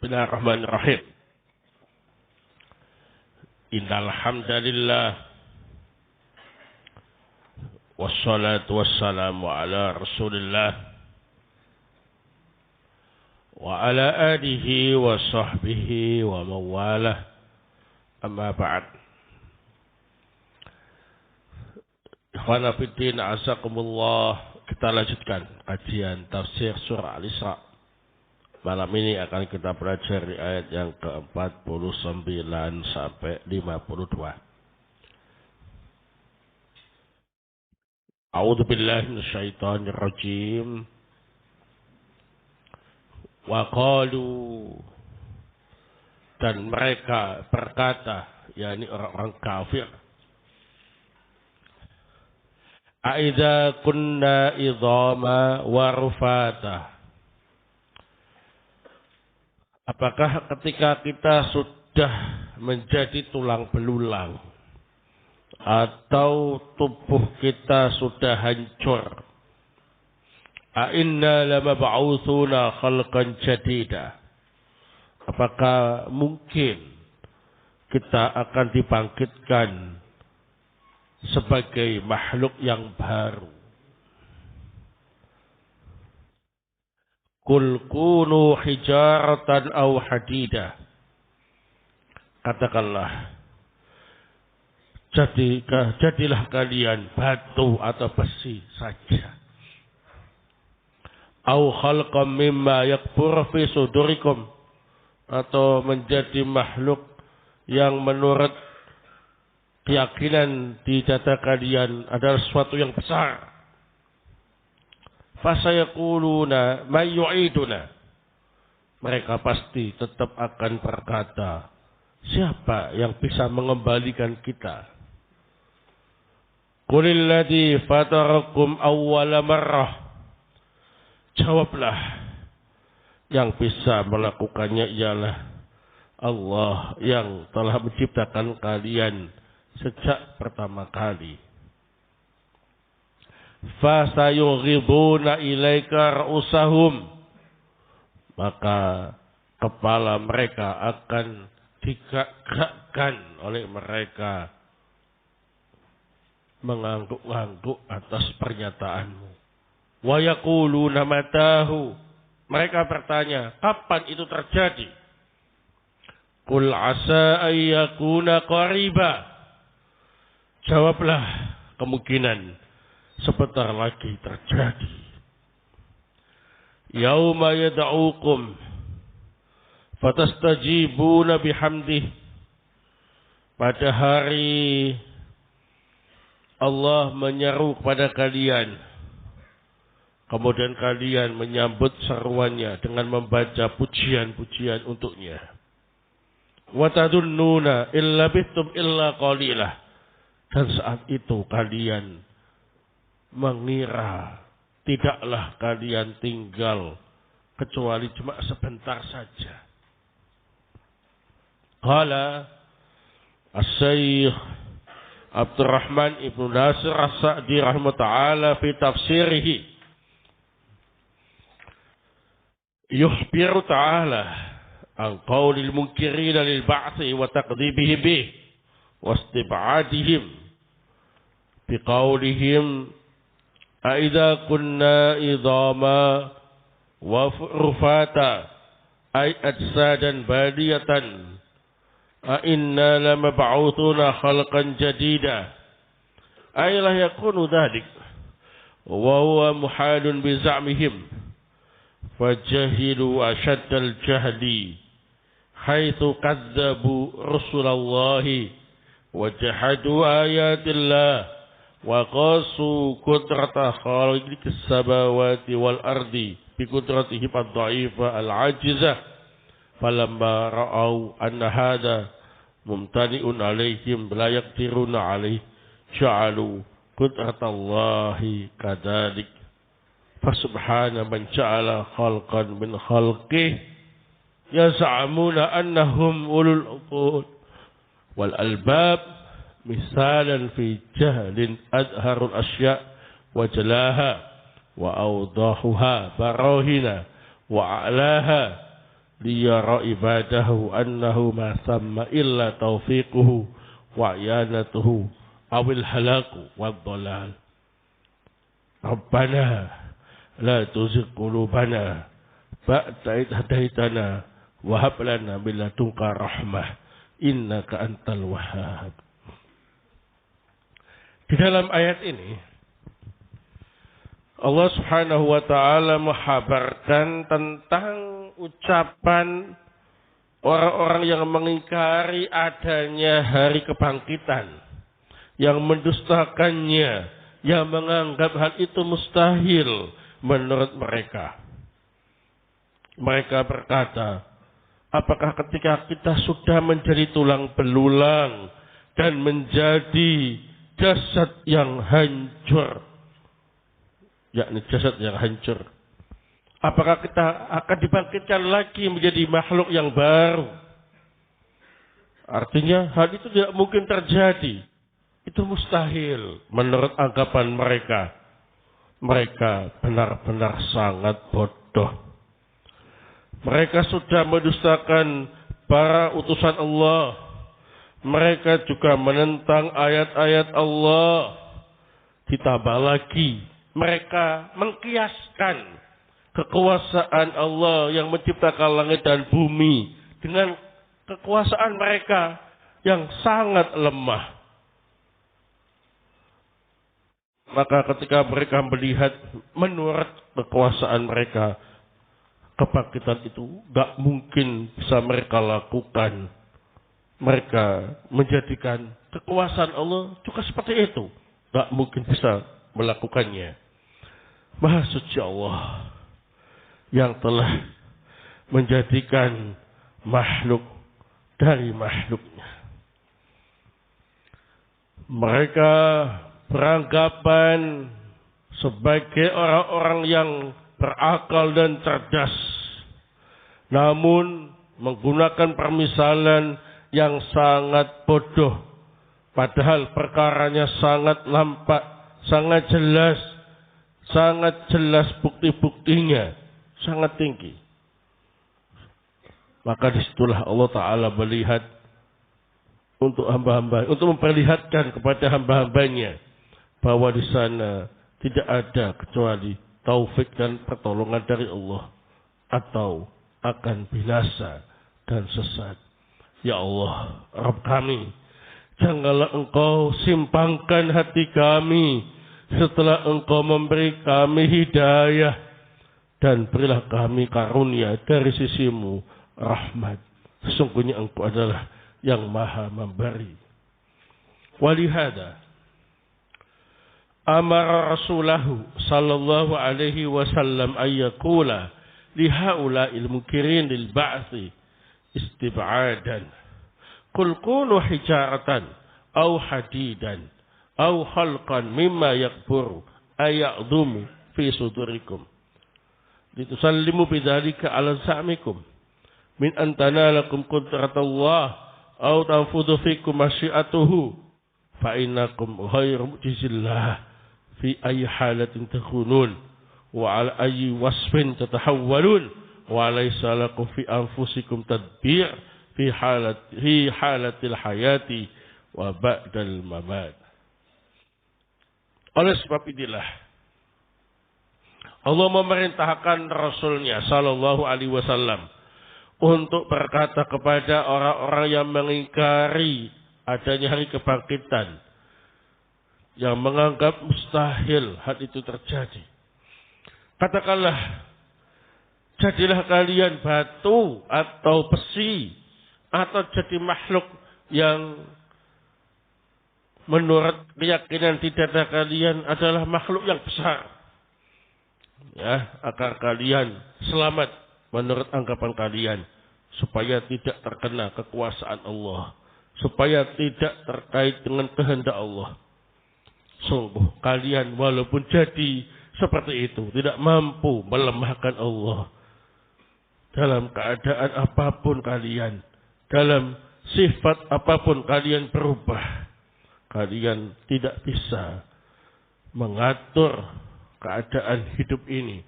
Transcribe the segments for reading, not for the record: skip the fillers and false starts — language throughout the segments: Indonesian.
Bismillahirrahmanirrahim. Innal hamdalillah wassalatu wassalamu ala Rasulillah wa ala alihi wa sahbihi wa mawalah. Amma ba'd. Ikhwana fiddin, azakumullah. Kita lanjutkan kajian tafsir surah Al-Isra. Malam ini akan kita belajar di ayat yang ke-49 sampai 52. A'udzu billahi minasyaitonir rajim. Wa qalu, dan mereka berkata, yakni orang-orang kafir, A'idza kunna idhama wa rufata. Apakah ketika kita sudah menjadi tulang belulang atau tubuh kita sudah hancur, a'inna lamab'utsuna khalqan jadida, apakah mungkin kita akan dibangkitkan sebagai makhluk yang baru? Qul kunu hijaratan aw hadida. Katakanlah, jadilah kalian batu atau besi saja. Aw khalqam mimma yakbur fi sudurikum, atau menjadi makhluk yang menurut keyakinan di dada kalian adalah sesuatu yang besar. Fasayaquluna may yu'iduna. Mereka pasti tetap akan berkata, siapa yang bisa mengembalikan kita? Qulil ladzi fatarakum awwala marrah. Jawablah, yang bisa melakukannya ialah Allah yang telah menciptakan kalian sejak pertama kali. Fasayughiduna ilaika ra'usahum, maka kepala mereka akan digagakkan oleh mereka mengangguk-angguk atas pernyataanmu. Wa yaquluna matahu, mereka bertanya, kapan itu terjadi? Qul asa ayyakuna qariba. Jawablah, kemungkinan sebentar lagi terjadi. Yauma yad'ukum fatastajibuna bihamdih. Pada hari Allah menyeru kepada kalian, kemudian kalian menyambut seruannya dengan membaca pujian-pujian untuknya. Wa tadunnuna illa bittum illa qalilah. Dan saat itu kalian mengira tidaklah kalian tinggal kecuali cuma sebentar saja. Qala As-Syaikh Abdurrahman Ibnu Nasir As-Sa'di rahimahullah fi tafsirihi, yukhbiru ta'ala an qawlil munkirina lil ba'thi wa taqdibihim bih wa istib'adihim biqawlihim Aidza kunna idhama wa rufata ay ajsadan badiyatan a inna lamab'utsuna khalqan jadida ay la yakunu dhalik wa huwa muhalun bi za'mihim fajahilu ashaddal jahli haitsu kadzabu rusulallahi wa jahadu ayatillah wa qasu qudrata khaliqis samawati wal ardi bi qudratihi ad-dha'ifa al-'ajizah falamma ra'au anna hadha mumtani'un 'alaihim la yaqdiruna 'alaihi ja'alu qudratallahi kadzalik fasubhana man ja'ala khalqan min khalqihi yaz'amuna annahum ulul uqul wal albab misalan fi jahlin adharul asya' wa jalaha wa awdahuha barahina wa a'laha liyara ibadahu annahu ma thamma illa taufiquhu wa iyanatuhu awil halaku wad dhalal. Rabbana la tuzigh qulubana ba'da idh hadaitana wa hab lana min ladunka rahmah innaka antal wahhab. Di dalam ayat ini Allah Subhanahu wa taala menghabarkan tentang ucapan orang-orang yang mengingkari adanya hari kebangkitan, yang mendustakannya, yang menganggap hal itu mustahil menurut mereka. Mereka berkata, apakah ketika kita sudah menjadi tulang belulang dan menjadi jasad yang hancur, yakni jasad yang hancur, apakah kita akan dibangkitkan lagi menjadi makhluk yang baru? Artinya hal itu tidak mungkin terjadi. Itu mustahil menurut anggapan mereka. Mereka benar-benar sangat bodoh. Mereka sudah mendustakan para utusan Allah. Mereka juga menentang ayat-ayat Allah. Ditambah lagi, mereka mengkiaskan kekuasaan Allah yang menciptakan langit dan bumi dengan kekuasaan mereka yang sangat lemah. Maka ketika mereka melihat menurut kekuasaan mereka, kebangkitan itu gak mungkin bisa mereka lakukan. Mereka menjadikan kekuasaan Allah juga seperti itu. Gak mungkin bisa melakukannya. Maha suci Allah yang telah menjadikan makhluk dari makhluknya. Mereka beranggapan sebagai orang-orang yang berakal dan cerdas, namun menggunakan permisalan yang sangat bodoh, padahal perkaranya sangat nampak, sangat jelas bukti-buktinya, sangat tinggi. Maka disitulah Allah Ta'ala melihat untuk hamba-hamba, untuk memperlihatkan kepada hamba-hambanya bahwa di sana tidak ada kecuali taufik dan pertolongan dari Allah, atau akan binasa dan sesat. Ya Allah, Rabb kami, janganlah Engkau simpangkan hati kami setelah Engkau memberi kami hidayah, dan berilah kami karunia dari sisimu, rahmat. Sesungguhnya Engkau adalah yang maha memberi. Walihada amara rasulahu sallallahu alaihi wasallam ayyakula lihaula'il mukirin lil ba'thi istib'adan qul kunu hijaratan aw hadidan aw khalqan mimma yakburu aya'dhumu fi sudurikum litusallimu bidzalika ala za'mikum min an tanalakum qudratallah aw tanfudhu fikum masyiatuhu fa innakum ghairu mu'jizillah fi ayyi halatin takunun wa ala ayyi wasfin tatahawwalun wa laysa lakum fi anfusikum tadbir fi halatil hayati wa ba'dal mamat. Oleh sebab inilah Allah memerintahkan Rasulnya sallallahu alaihi wasallam untuk berkata kepada orang-orang yang mengingkari adanya hari kebangkitan, yang menganggap mustahil hal itu terjadi. Katakanlah, jadilah kalian batu atau besi atau jadi makhluk yang menurut keyakinan di dada kalian adalah makhluk yang besar, ya, agar kalian selamat menurut anggapan kalian, supaya tidak terkena kekuasaan Allah, supaya tidak terkait dengan kehendak Allah. Sungguh kalian walaupun jadi seperti itu tidak mampu melemahkan Allah. Dalam keadaan apapun kalian, dalam sifat apapun kalian berubah, kalian tidak bisa mengatur keadaan hidup ini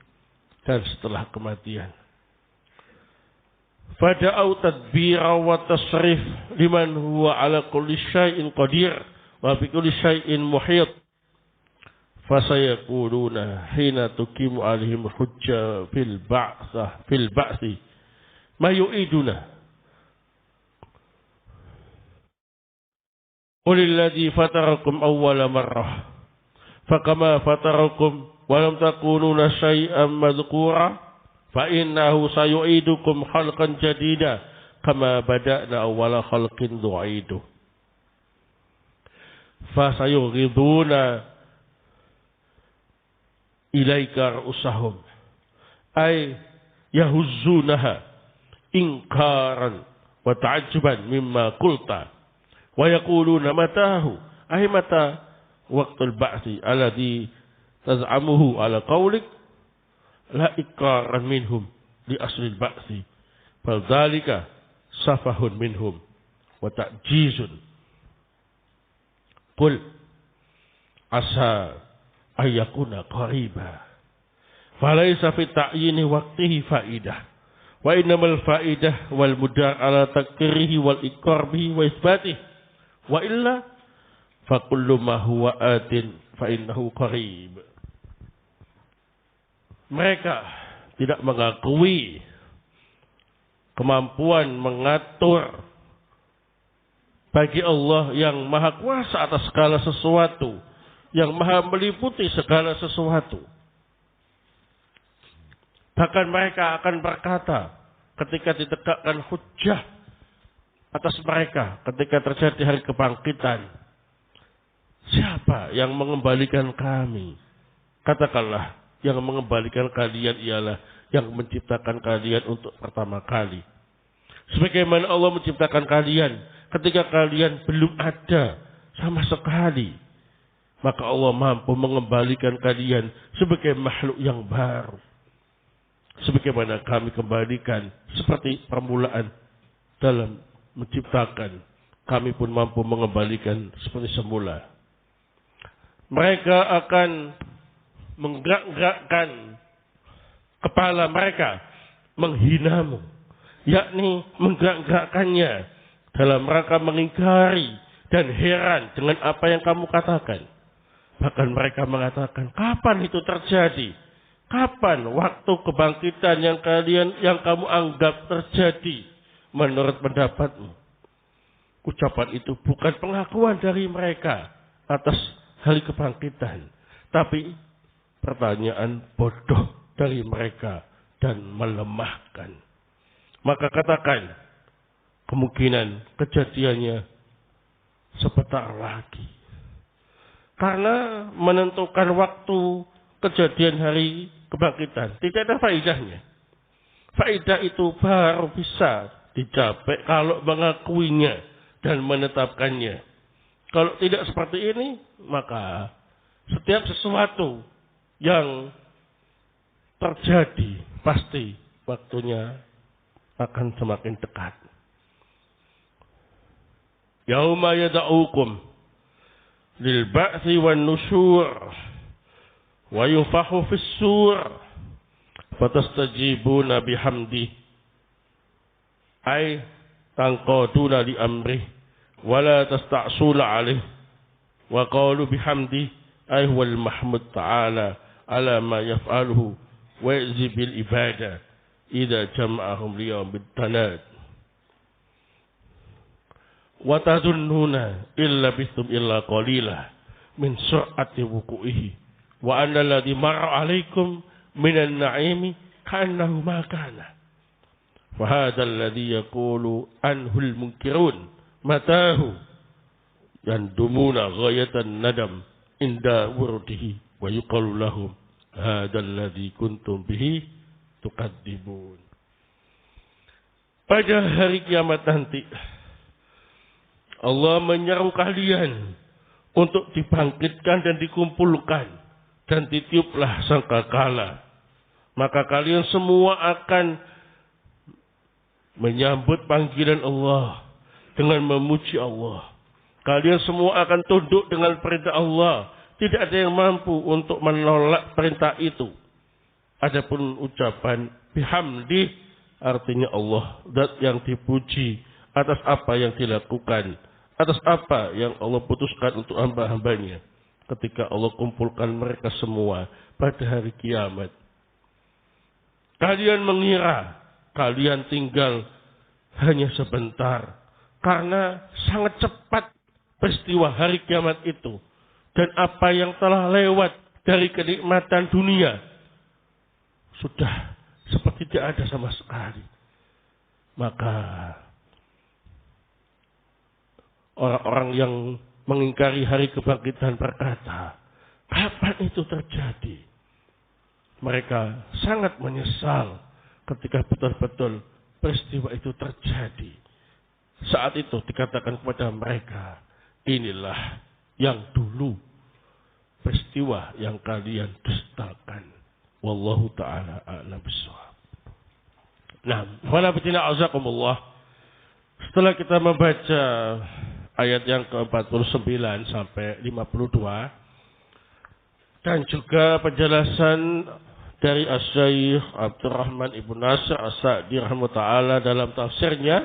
dan setelah kematian. Fada'au tadbira wa tasrif liman huwa ala kulli syai'in qadir wa bi kulli syai'in muhit. Fasayaquluna hina tuqimu alaihim hujja fil ba'thi ma yu'iduna. Qulil ladzi fatarakum awwala marrah fakama fatarakum wa lam takununa syai'an madhkura fa innahu sayu'idukum khalqan jadida kama bada'na awwala khalqin nu'idu. Fa sayughiduna ilaika ru'usahum ay yahuzzunaha inkaran wa ta'ajjuban mimma qulta wa yaquluna matahu ay mata waqtul ba'thi alladhi taz'amuhu ala qawlik la iqraran minhum li asli al-ba'thi bal dhalika safahun minhum wa ta'jizun. Qul asa ayyakuna qariba falaysa fi ta'yini waqtihi faidah wa innamal faidah wal mudar ala takrihi wal iqrar bihi wa isbatihi wa illa fa kullu ma huwa atin fa innahu qarib. Mereka tidak mengakui kemampuan mengatur bagi Allah yang maha kuasa atas segala sesuatu, yang maha meliputi segala sesuatu. Bahkan mereka akan berkata ketika ditegakkan hujjah atas mereka, ketika terjadi hari kebangkitan, siapa yang mengembalikan kami? Katakanlah, yang mengembalikan kalian ialah yang menciptakan kalian untuk pertama kali. Sebagaimana Allah menciptakan kalian ketika kalian belum ada sama sekali, maka Allah mampu mengembalikan kalian sebagai makhluk yang baru. Sebagaimana kami kembalikan seperti permulaan dalam menciptakan, kami pun mampu mengembalikan seperti semula. Mereka akan menggerak-gerakkan kepala mereka menghinamu, yakni menggerak-gerakkannya dalam rangka mengingkari dan heran dengan apa yang kamu katakan. Bahkan mereka mengatakan, kapan itu terjadi? Kapan waktu kebangkitan yang kamu anggap terjadi menurut pendapatmu? Ucapan itu bukan pengakuan dari mereka atas hari kebangkitan, tapi pertanyaan bodoh dari mereka dan melemahkan. Maka katakan, kemungkinan kejadiannya sebentar lagi. Karena menentukan waktu kejadian hari kebangkitan tidak ada faedahnya. Faedah itu baru bisa dicapai kalau mengakuinya dan menetapkannya. Kalau tidak seperti ini, maka setiap sesuatu yang terjadi pasti waktunya akan semakin dekat. Yauma yada'ukum lil ba'thi wan nusyur wa yunfahu fis sur fatastajibuna bihamdi ay tanqaduna li amri wa la tasta'sula alaihi wa qalu bihamdi ay huwal mahmud ta'ala ala ma yaf'aluhu wa yajzi bil ibadah idza jama'ahum liyawmit tanad wa tadunnuna illa bistum illa qalila min sur'ati wuqu'ihi wa anna alladhi marra 'alaikum minan na'imi ka'annahu ma kana fa hadha alladhi yaqulu anhu al-munkirun matahu yandumuna ghayatan nadam inda wurdihi wa yuqalu lahum hadha alladhi kuntum bihi tukadzibun. Pada hari kiamat nanti Allah menyeru kalian untuk dibangkitkan dan dikumpulkan dan ditiuplah sangkakala. Maka kalian semua akan menyambut panggilan Allah dengan memuji Allah. Kalian semua akan tunduk dengan perintah Allah. Tidak ada yang mampu untuk menolak perintah itu. Adapun ucapan bihamdi artinya Allah zat yang dipuji atas apa yang dilakukan, atas apa yang Allah putuskan untuk hamba-hambanya ketika Allah kumpulkan mereka semua pada hari kiamat. Kalian mengira kalian tinggal hanya sebentar karena sangat cepat peristiwa hari kiamat itu, dan apa yang telah lewat dari kenikmatan dunia sudah seperti tidak ada sama sekali. Maka orang-orang yang mengingkari hari kebangkitan berkata, kapan itu terjadi? Mereka sangat menyesal ketika betul-betul peristiwa itu terjadi. Saat itu dikatakan kepada mereka, inilah yang dulu peristiwa yang kalian dustakan. Wallahu ta'ala a'lam bishawab. Nah, setelah kita membaca ayat yang ke-49 sampai 52 dan juga penjelasan dari Asy-Syaikh Abdurrahman Ibnu Nasir As-Sa'di rahimahullah dalam tafsirnya,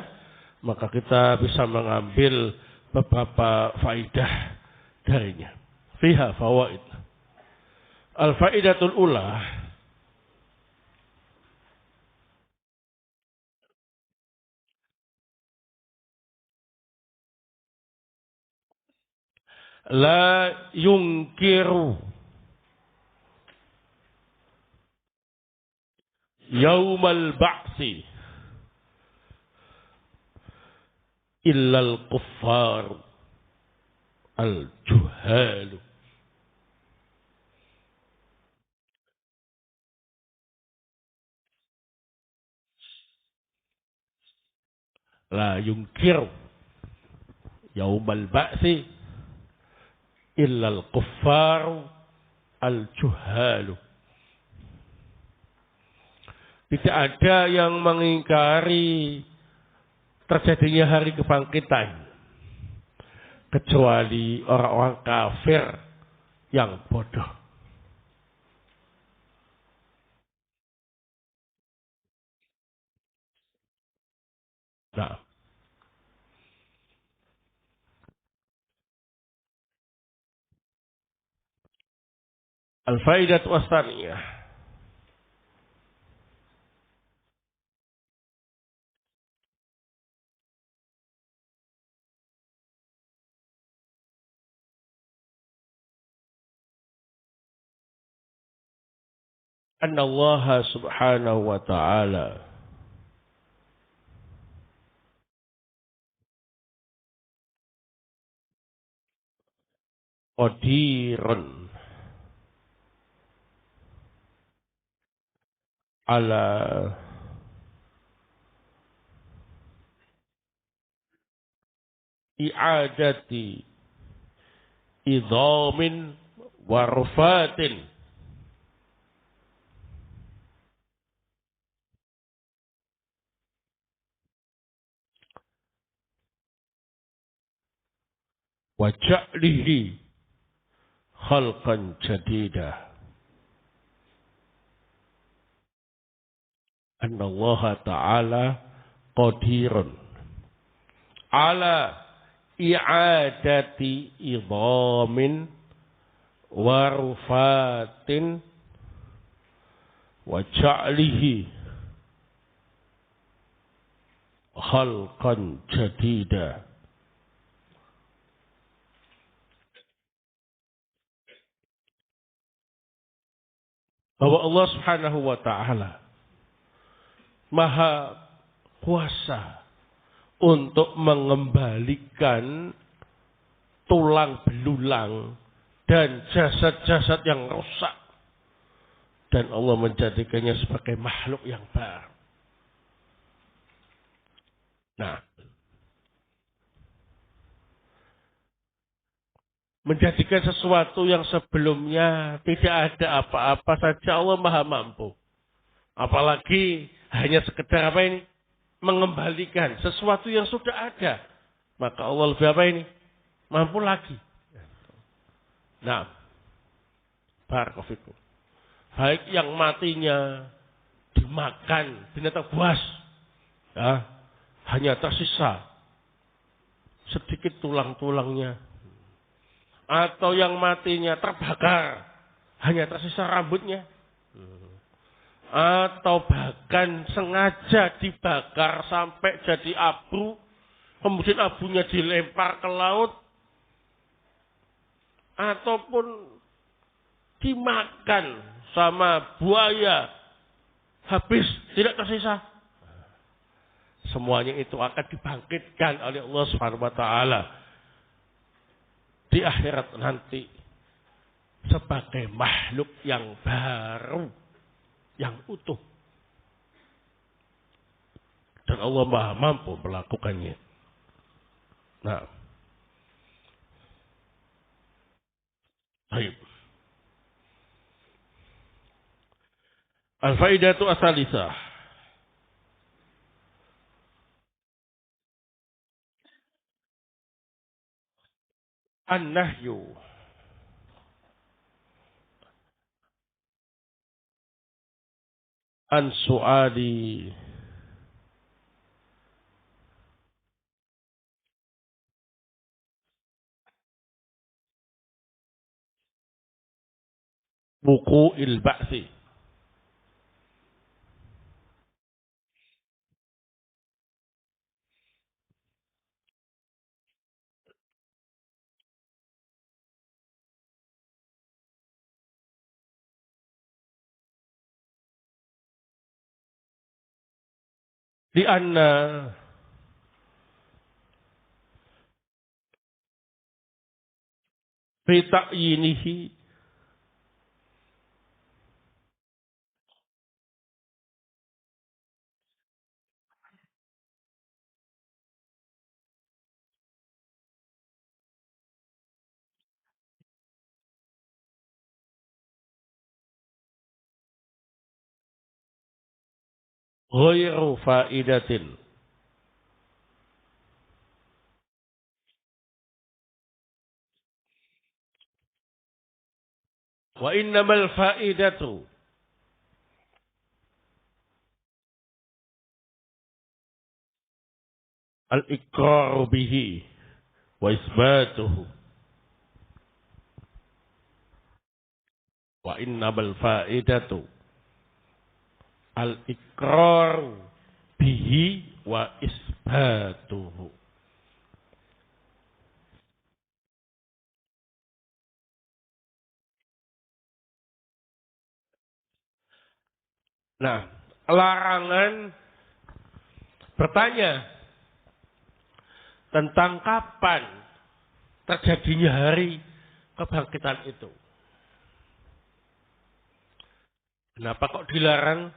maka kita bisa mengambil beberapa faidah darinya. Fiha fawaid. Al-faidatul ula, la yungkiru yaumal ba'si illal kuffar al-juhalu. La yungkiru yaumal ba'si illal kuffar al-juhalu. Tidak ada yang mengingkari terjadinya hari kebangkitan kecuali orang-orang kafir yang bodoh. Nah, al-faidah wastaniyah, anna Allah subhanahu wa ta'ala qadirun ala i'adati idhamin wa rufatin wa ja'lihi khalqan jadida. Anna Allah ta'ala qadirun ala i'adati idhamin wa rufatin wa ja'lihi khalqan jadida. Bahwa Allah subhanahu wa ta'ala maha kuasa untuk mengembalikan tulang belulang dan jasad-jasad yang rusak, dan Allah menjadikannya sebagai makhluk yang baru. Nah, menjadikan sesuatu yang sebelumnya tidak ada apa-apa saja Allah maha mampu. Apalagi hanya sekedar apa ini? Mengembalikan sesuatu yang sudah ada. Maka Allah lebih apa ini? Mampu lagi. Nah, barakallahu fikum. Baik yang matinya dimakan binatang buas Ya, hanya tersisa sedikit tulang-tulangnya. Atau yang matinya terbakar, hanya tersisa rambutnya. Atau bahkan sengaja dibakar sampai jadi abu, kemudian abunya dilempar ke laut, ataupun dimakan sama buaya, habis tidak tersisa. Semuanya itu akan dibangkitkan oleh Allah Subhanahu wa taala di akhirat nanti sebagai makhluk yang baru, yang utuh. Dan Allah Maha mampu melakukannya. Nah, baik. Al-faidatu as-salisah. An-nahyu an su'ali wuqu'il ba'si. Di anna fi ta'yinihi ghairu fa'idatin. Wa innamal fa'idatu al-iqraru bihi wa isbatuhu. Wa innamal fa'idatu al-iqraru bihi wa isbatuhu. Nah, larangan bertanya tentang kapan terjadinya hari kebangkitan itu. Kenapa kok dilarang?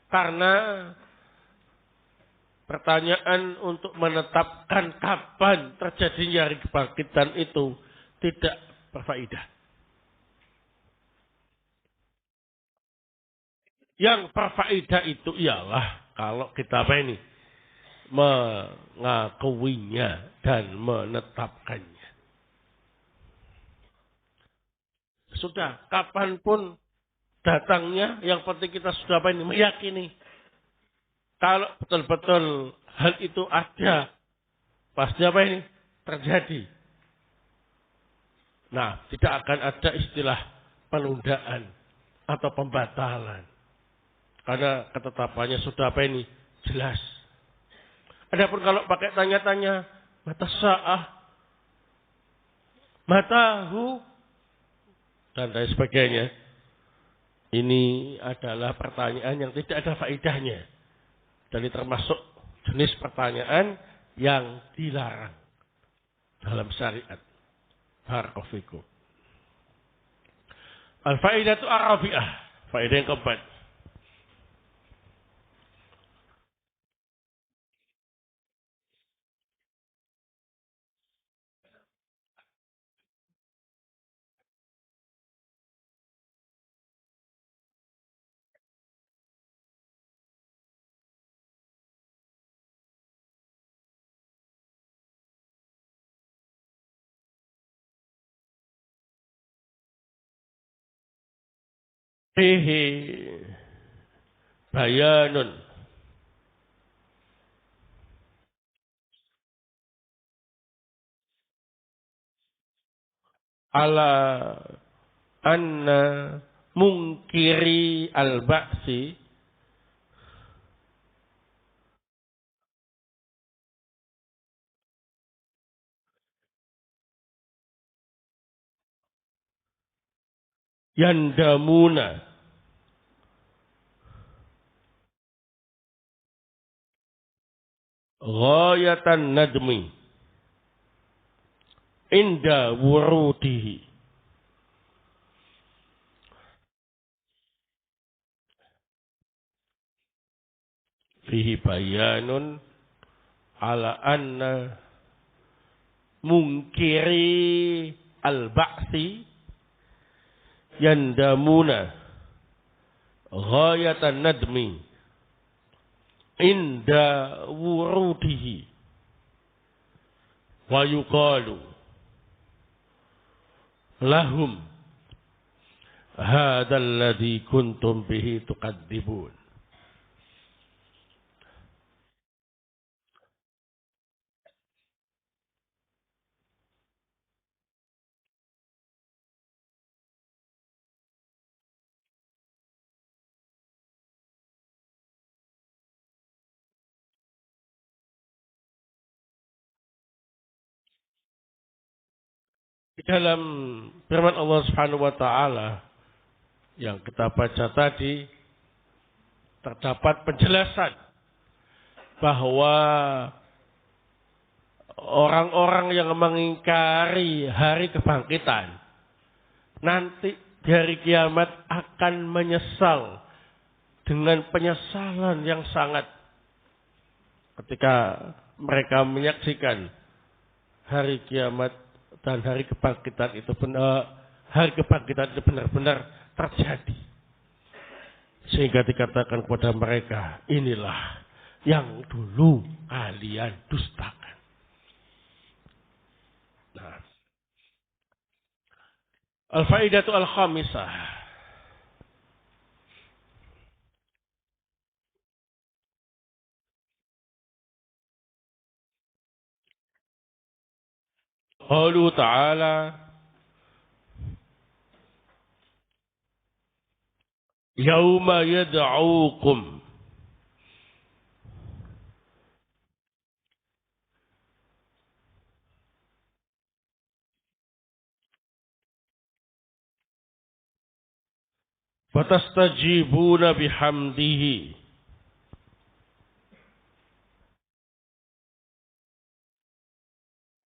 Karena pertanyaan untuk menetapkan kapan terjadinya hari kebangkitan itu tidak berfaedah. Yang berfaedah itu ialah kalau kita apa ini? Mengakuinya dan menetapkannya. Sudah, kapanpun datangnya, yang penting kita sudah apa ini? Meyakini. Kalau betul-betul hal itu ada, pasti apa ini? Terjadi. Nah, tidak akan ada istilah penundaan atau pembatalan. Karena ketetapannya sudah apa ini? Jelas. Adapun kalau pakai tanya-tanya, mata sa'ah, matahu, dan lain sebagainya. Ini adalah pertanyaan yang tidak ada faedahnya. Dan ini termasuk jenis pertanyaan yang dilarang dalam syariat. Barakallahu fikum. Al-faidatu ar-rabi'ah. Faedah yang keempat. Fihi bayanun ala anna mungkiri al-ba'si yandamuna ghayatan nadmi inda wurudihi. Fihi bayanun ala anna mungkiri al-ba'si yandamuna ghayatan nadmi inda wurudihi wa yuqalu lahum hadha alladhi kuntum bihi tuqaddibun. Di dalam firman Allah Subhanahu wa taala yang kita baca tadi terdapat penjelasan bahwa orang-orang yang mengingkari hari kebangkitan nanti di hari kiamat akan menyesal dengan penyesalan yang sangat ketika mereka menyaksikan hari kiamat dan hari kebangkitan itu benar-benar terjadi. Sehingga dikatakan kepada mereka, inilah yang dulu kalian dustakan. Nah, al-faidatu al-khamisah. Qalu ta'ala yauma yad'ukum fatastajibuna bihamdihi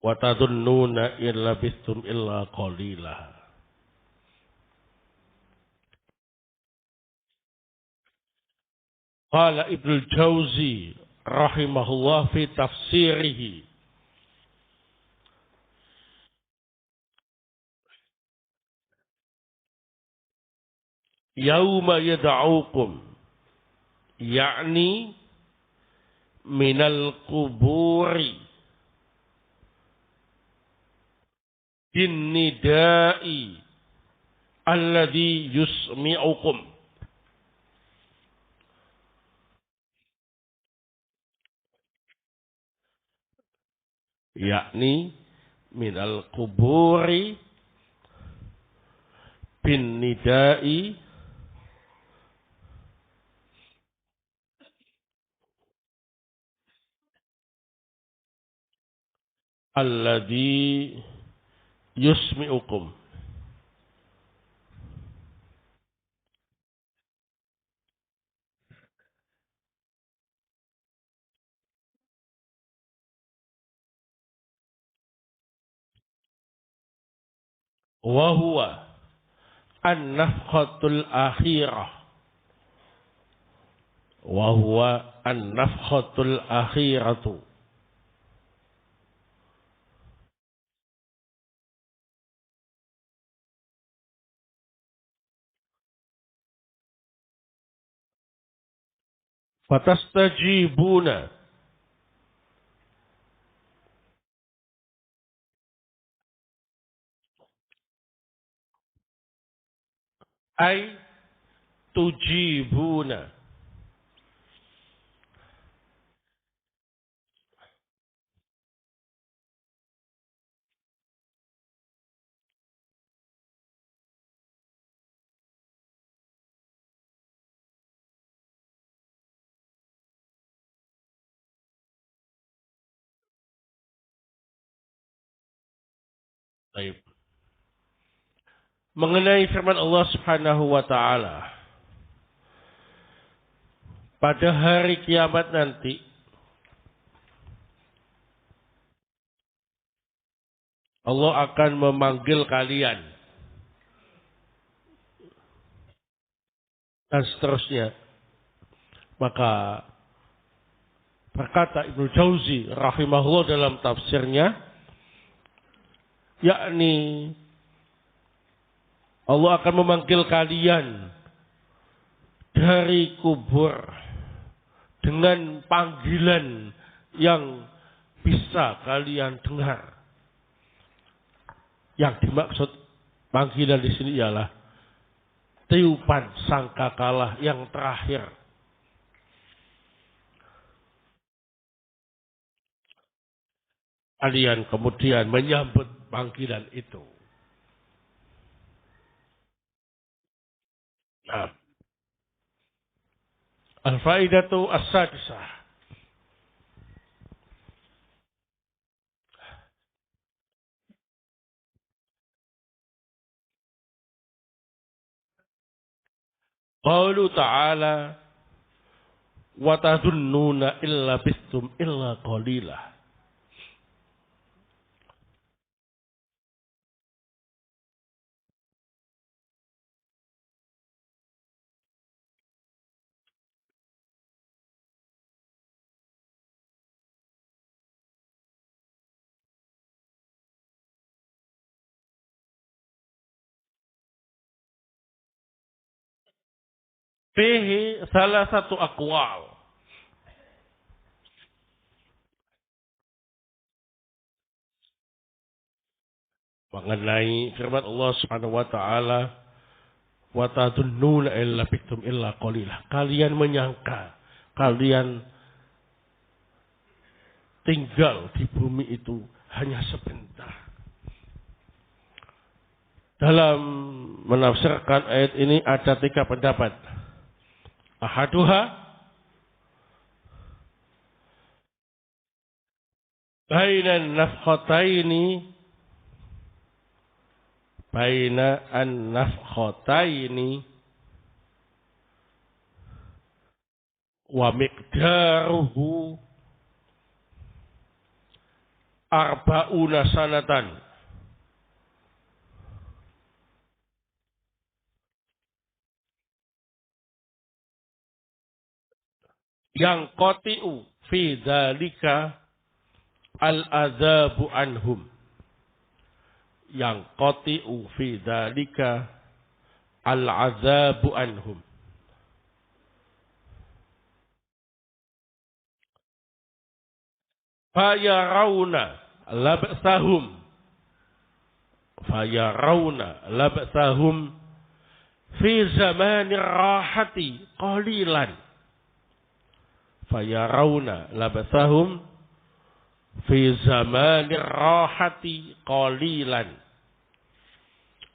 wa tadunnuna illa bistum illa qalila. Qala Ibnu Jauzi rahimahullah fi tafsirihi yauma yad'ukum yakni minal kuburi bin nidai alladhi yusmi'ukum, yakni minal kuburi bin nidai alladhi yusmi'ukum. Wa huwa an-nafkhatul akhirah. Wa huwa an-nafkhatul akhiratu. Fatastajibuna ay tujibuna. Baik. Mengenai firman Allah Subhanahu wa taala, pada hari kiamat nanti Allah akan memanggil kalian dan seterusnya. Maka berkata Ibnu Jauzi rahimahullah dalam tafsirnya, yakni Allah akan memanggil kalian dari kubur dengan panggilan yang bisa kalian dengar. Yang dimaksud panggilan di sini ialah tiupan sangkakala yang terakhir. Kalian kemudian menyambut panggilan itu. Nah, al-faidatu as-sadisah. Qaulu ta'ala wa tadhunnuna illa bistum illa qalila. Fihi salah satu aqwal. Mengenai firman Allah Subhanahu wa taala, wa tadhunnuna illa bistum illa qalila. Kalian menyangka kalian tinggal di bumi itu hanya sebentar. Dalam menafsirkan ayat ini ada 3 pendapat. Ahaduha baina an-nafkhataini wa miqdaruhu arba'una sanatan. Yang qati'u fi dzalika al-adzabu anhum. Yang qati'u fi dzalika al-adzabu anhum. Fayarawna labsahum fi zamanir rahati qalilan. Fayarawna labsahum fi zamanir rahati qalilan.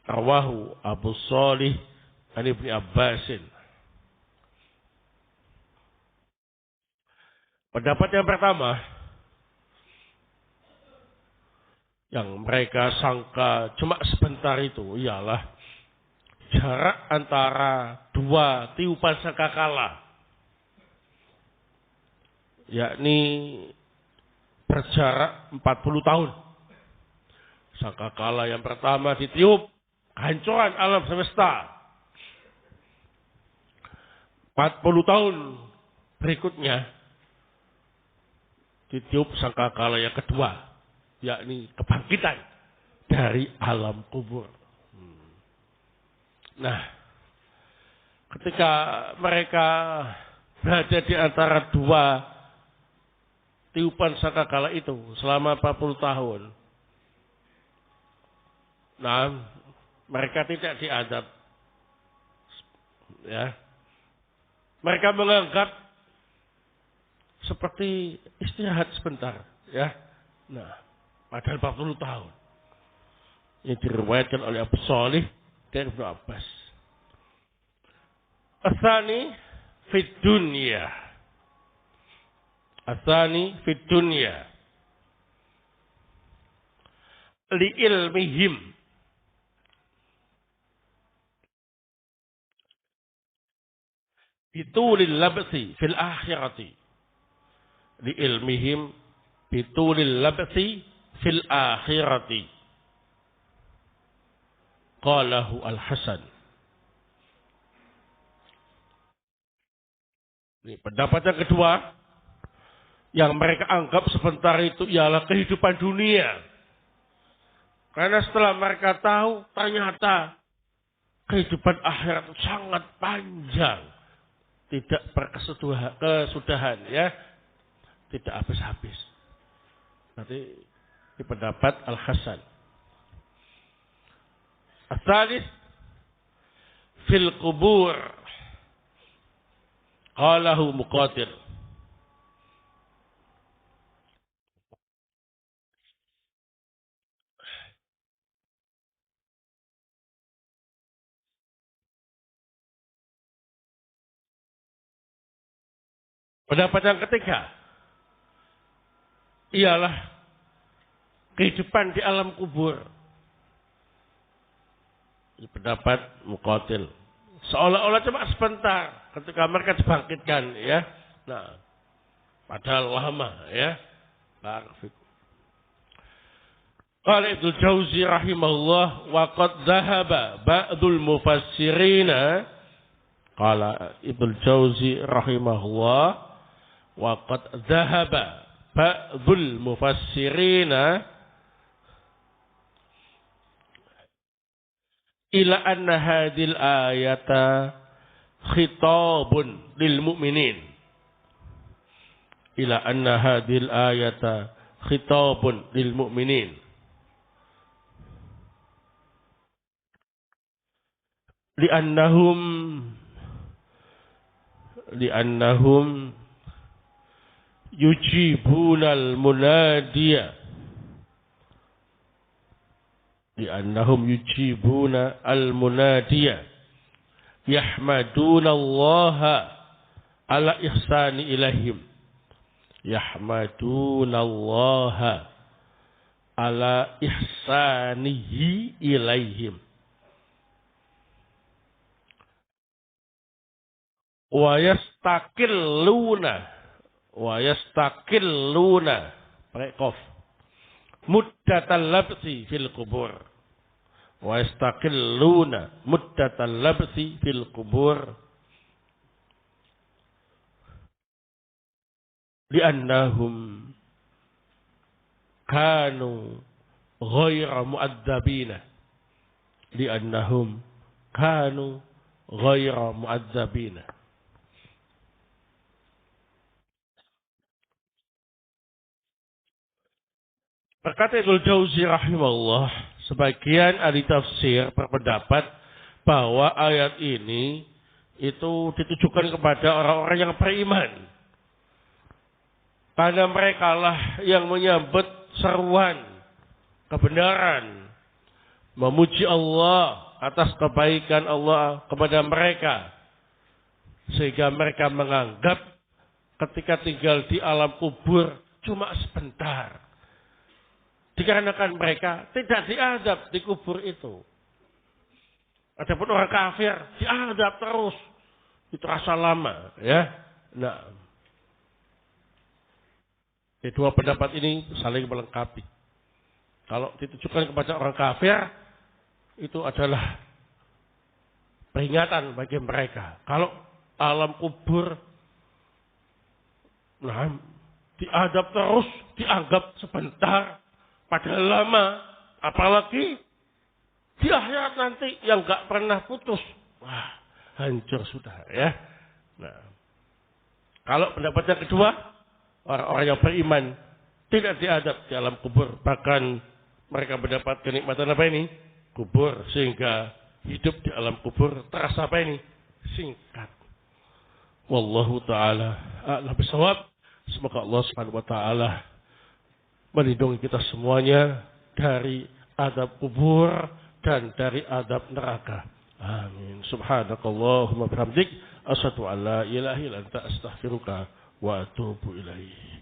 Rawahu Abu Shalih an Ibnu Abbasin. Pendapat yang pertama, yang mereka sangka cuma sebentar itu ialah jarak antara 2 tiupan sangkakala, yakni berjarak 40 tahun. Sangkakala yang pertama ditiup, kehancuran alam semesta. 40 tahun berikutnya ditiup sangkakala yang kedua, yakni kebangkitan dari alam kubur. Nah, ketika mereka berada di antara 2 tiupan sangkakala itu selama 40 tahun, nah, mereka tidak diadab. Ya. Mereka menganggap seperti istirahat sebentar, ya. Nah, padahal 40 tahun. Ini diriwayatkan oleh Abu Shalih dan Ibnu Abbas. Asani fid dunya. Asani fid dunya. li ilmihim, bitulil labsi fil akhirati, li ilmihim bitulil labsi fil akhirati. Qalahu Al-Hasan. Ini pendapat yang kedua, yang mereka anggap sebentar itu ialah kehidupan dunia. Karena setelah mereka tahu, ternyata kehidupan akhirat itu sangat panjang. Tidak berkesudahan, ya. Tidak habis-habis. Nanti di pendapat Al-Hasan. Al-Thalith, fil kubur. Qalahu Muqatil. Pendapat yang ketiga ialah kehidupan di alam kubur. Ini pendapat Muqatil. Seolah-olah cuma sebentar ketika mereka dibangkitkan, ya. Nah, padahal lama, ya. Qala Ibnu Jauzi rahimahullah wa qad dhahaba ba'dul mufassirina. Qala Ibnu Jauzi rahimahullah wa qad dhahaba ba'dul mufassirina ila anna hadhil ayata khitabun lil mu'minin. Ila anna hadhil ayata khitabun lil mu'minin. Li'annahum yujibunal munadiya. Li'annahum yujibuna al-munadiya. Yahmaduna Allah ala ihsani ilaihim. Yahmaduna Allah ala ihsanihi ilaihim. Wa yastakilluna pakai qaf muddatal labsi fil qubur. Wa yastakilluna muddatal labsi fil qubur li'annahum kanu ghayra mu'adzabina. Li'annahum kanu ghayra mu'adzabina. Berkata Ibnu Jauzi rahimahullah, sebagian ahli tafsir berpendapat bahwa ayat ini itu ditujukan kepada orang-orang yang beriman. Karena mereka lah yang menyambut seruan kebenaran, memuji Allah atas kebaikan Allah kepada mereka, sehingga mereka menganggap ketika tinggal di alam kubur cuma sebentar. Dikarenakan mereka tidak diadab di kubur itu. Adapun orang kafir diadab terus. Itu rasa lama, ya. Nah, kedua pendapat ini saling melengkapi. Kalau ditujukan kepada orang kafir, itu adalah peringatan bagi mereka. Kalau alam kubur, nah, diadab terus, dianggap sebentar, padahal lama, apalagi di akhirat nanti yang gak pernah putus. Wah, hancur sudah, ya. Nah, kalau pendapat yang kedua, orang-orang yang beriman tidak diadab di alam kubur, bahkan mereka mendapat kenikmatan apa ini? Kubur, sehingga hidup di alam kubur terasa apa ini? Singkat. Wallahu ta'ala a'lam bishawab. Semoga Allah subhanahu wa ta'ala melindungi kita semuanya dari adab kubur dan dari adab neraka. Amin. Subhanakallahumma bihamdik asyhadu an la ilaha illa anta astaghfiruka wa atubu ilaik.